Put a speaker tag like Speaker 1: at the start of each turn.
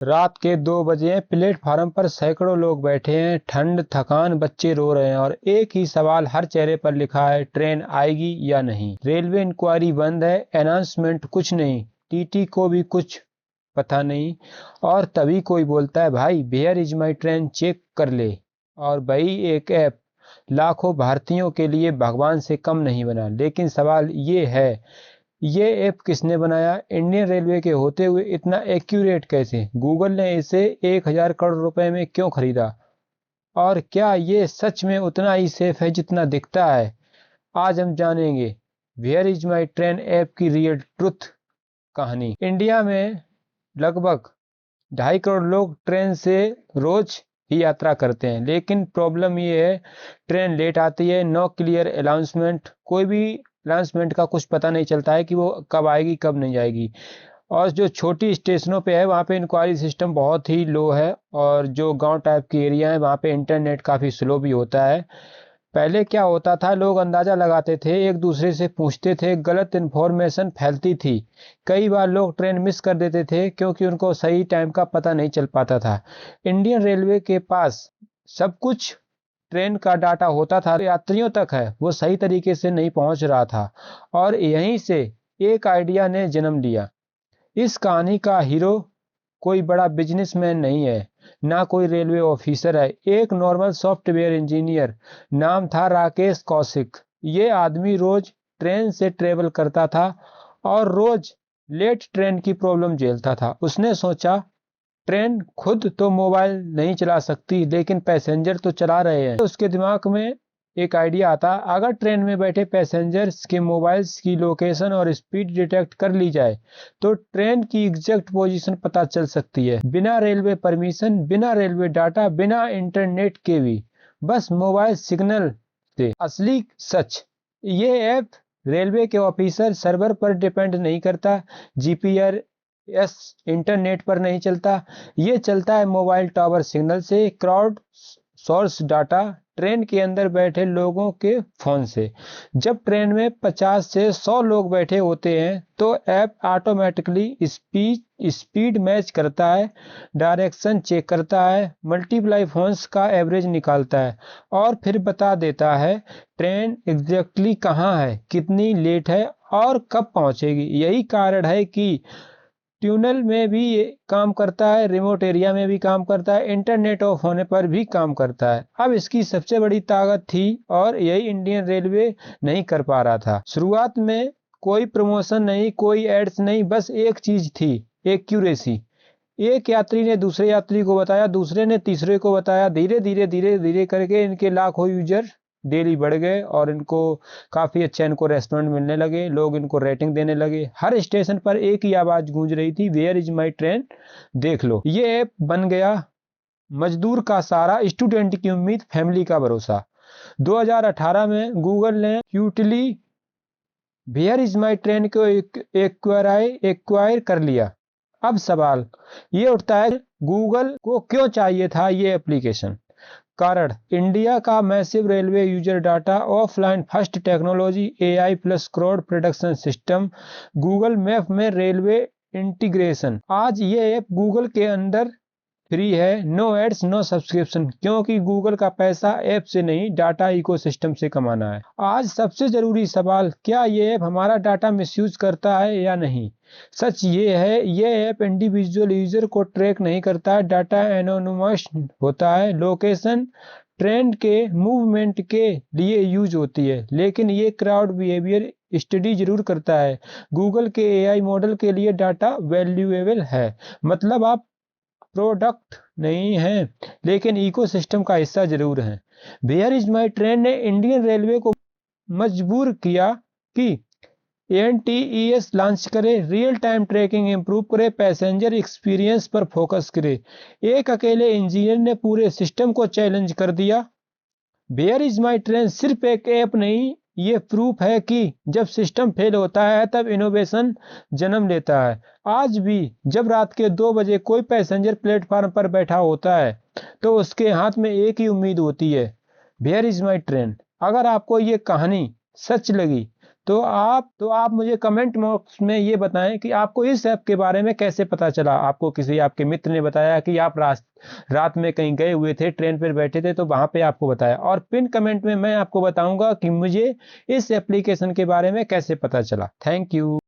Speaker 1: रात के 2 बजे हैं, प्लेटफार्म पर सैकड़ों लोग बैठे हैं, ठंड, थकान, बच्चे रो रहे हैं और एक ही सवाल हर चेहरे पर लिखा है, ट्रेन आएगी या नहीं। रेलवे इंक्वायरी बंद है, अनाउंसमेंट कुछ नहीं, टीटी को भी कुछ पता नहीं। और तभी कोई बोलता है, भाई where is my train, check कर ले। और भाई एक ऐप लाखों भारतीयों के लिए भगवान से कम नहीं बना। लेकिन सवाल ये है, ये ऐप किसने बनाया? इंडियन रेलवे के होते हुए इतना एक्यूरेट कैसे? गूगल ने इसे 1,000 करोड़ रुपए में क्यों खरीदा? और क्या ये सच में उतना ही सेफ है जितना दिखता है? आज हम जानेंगे where is my train app की रियल ट्रुथ कहानी। इंडिया में लगभग 2.5 करोड़ लोग ट्रेन से रोज ही यात्रा करते हैं, लेकिन प्रॉब्लम ये है, ट्रेन लेट आती है, नो क्लियर अनाउंसमेंट, कोई भी अनाउंसमेंट का कुछ पता नहीं चलता है कि वो कब आएगी कब नहीं आएगी। और जो छोटी स्टेशनों पे है वहाँ पे इंक्वायरी सिस्टम बहुत ही लो है, और जो गांव टाइप के एरिया है वहाँ पे इंटरनेट काफ़ी स्लो भी होता है। पहले क्या होता था, लोग अंदाजा लगाते थे, एक दूसरे से पूछते थे, गलत इन्फॉर्मेशन फैलती थी। कई बार लोग ट्रेन मिस कर देते थे क्योंकि उनको सही टाइम का पता नहीं चल पाता था। इंडियन रेलवे के पास सब कुछ ट्रेन का डाटा होता था, यात्रियों तक है वो सही तरीके से नहीं पहुंच रहा था। और यहीं से एक आइडिया ने जन्म लिया। इस कहानी का हीरो कोई बड़ा बिजनेसमैन नहीं है, ना कोई रेलवे ऑफिसर है, एक नॉर्मल सॉफ्टवेयर इंजीनियर। नाम था राकेश कौशिक। ये आदमी रोज ट्रेन से ट्रेवल करता था और रोज लेट ट्रेन की प्रॉब्लम झेलता था। उसने सोचा, ट्रेन खुद तो मोबाइल नहीं चला सकती, लेकिन पैसेंजर तो चला रहे हैं। तो उसके दिमाग में एक आइडिया आता, अगर ट्रेन में बैठे पैसेंजर्स के मोबाइल्स की लोकेशन और स्पीड डिटेक्ट कर ली जाए तो ट्रेन की एग्जैक्ट पोजीशन पता चल सकती है, बिना रेलवे परमिशन, बिना रेलवे डाटा, बिना इंटरनेट के भी, बस मोबाइल सिग्नल से। असली सच, ये ऐप रेलवे के ऑफिसर सर्वर पर डिपेंड नहीं करता, जीपीआरएस इंटरनेट पर नहीं चलता, ये चलता है मोबाइल टावर सिग्नल से, क्राउड सोर्स डाटा, ट्रेन के अंदर बैठे लोगों के फोन से। जब ट्रेन में 50 से 100 लोग बैठे होते हैं तो ऐप ऑटोमेटिकली स्पीड मैच करता है, डायरेक्शन चेक करता है, मल्टीप्लाई फोन्स का एवरेज निकालता है और फिर बता देता है ट्रेन एग्जैक्टली कहाँ है, कितनी लेट है और कब पहुंचेगी। यही कारण है कि ट्यूनल में भी ये काम करता है, रिमोट एरिया में भी काम करता है, इंटरनेट ऑफ होने पर भी काम करता है। अब इसकी सबसे बड़ी ताकत थी और यही इंडियन रेलवे नहीं कर पा रहा था। शुरुआत में कोई प्रमोशन नहीं, कोई एड्स नहीं, बस एक चीज थी, एक्यूरेसी। एक यात्री ने दूसरे यात्री को बताया, दूसरे ने तीसरे को बताया, धीरे धीरे धीरे धीरे करके इनके लाखों यूजर डेली बढ़ गए और इनको काफी अच्छा इनको रेस्टोरेंट मिलने लगे, लोग इनको रेटिंग देने लगे। हर स्टेशन पर एक ही आवाज गूंज रही थी, वेयर इज माई ट्रेन, देख लो। ये ऐप बन गया मजदूर का सहारा, स्टूडेंट की उम्मीद, फैमिली का भरोसा। 2018 में गूगल ने cutely where is my train को एक्वायर कर लिया। अब सवाल ये उठता है, गूगल को क्यों चाहिए था ये एप्लीकेशन? कारण, इंडिया का massive railway user data, offline first technology, AI plus crowd production system, Google map में रेलवे इंटीग्रेशन। आज ये ऐप गूगल के अंदर फ्री है, नो एड्स, नो सब्सक्रिप्शन, क्योंकि गूगल का पैसा ऐप से नहीं, डाटा इकोसिस्टम से कमाना है। आज सबसे जरूरी सवाल, क्या ये ऐप हमारा डाटा मिसयूज करता है या नहीं? सच ये है, ये ऐप इंडिविजुअल यूजर को ट्रैक नहीं करता है, डाटा एनोनिमस होता है, लोकेशन ट्रेंड के मूवमेंट के लिए यूज होती है, लेकिन ये क्राउड बिहेवियर स्टडी जरूर करता है। गूगल के एआई मॉडल के लिए डाटा वैल्यूएबल है, मतलब आप प्रोडक्ट नहीं है लेकिन इकोसिस्टम का हिस्सा जरूर है। वेयर इज माई ट्रेन ने इंडियन रेलवे को मजबूर किया कि एनटीईएस लॉन्च करे, रियल टाइम ट्रैकिंग इंप्रूव करे, पैसेंजर एक्सपीरियंस पर फोकस करे। एक अकेले इंजीनियर ने पूरे सिस्टम को चैलेंज कर दिया। वेयर इज माई ट्रेन सिर्फ एक ऐप नहीं, ये प्रूफ है कि जब सिस्टम फेल होता है तब इनोवेशन जन्म लेता है। आज भी जब रात के 2 बजे कोई पैसेंजर प्लेटफार्म पर बैठा होता है तो उसके हाथ में एक ही उम्मीद होती है, वेयर इज माई ट्रेन। अगर आपको ये कहानी सच लगी तो आप मुझे कमेंट बॉक्स में ये बताएं कि आपको इस ऐप के बारे में कैसे पता चला। आपको किसी आपके मित्र ने बताया कि आप रात में कहीं गए हुए थे, ट्रेन पर बैठे थे, तो वहां पे आपको बताया। और पिन कमेंट में मैं आपको बताऊंगा कि मुझे इस एप्लीकेशन के बारे में कैसे पता चला। Thank you.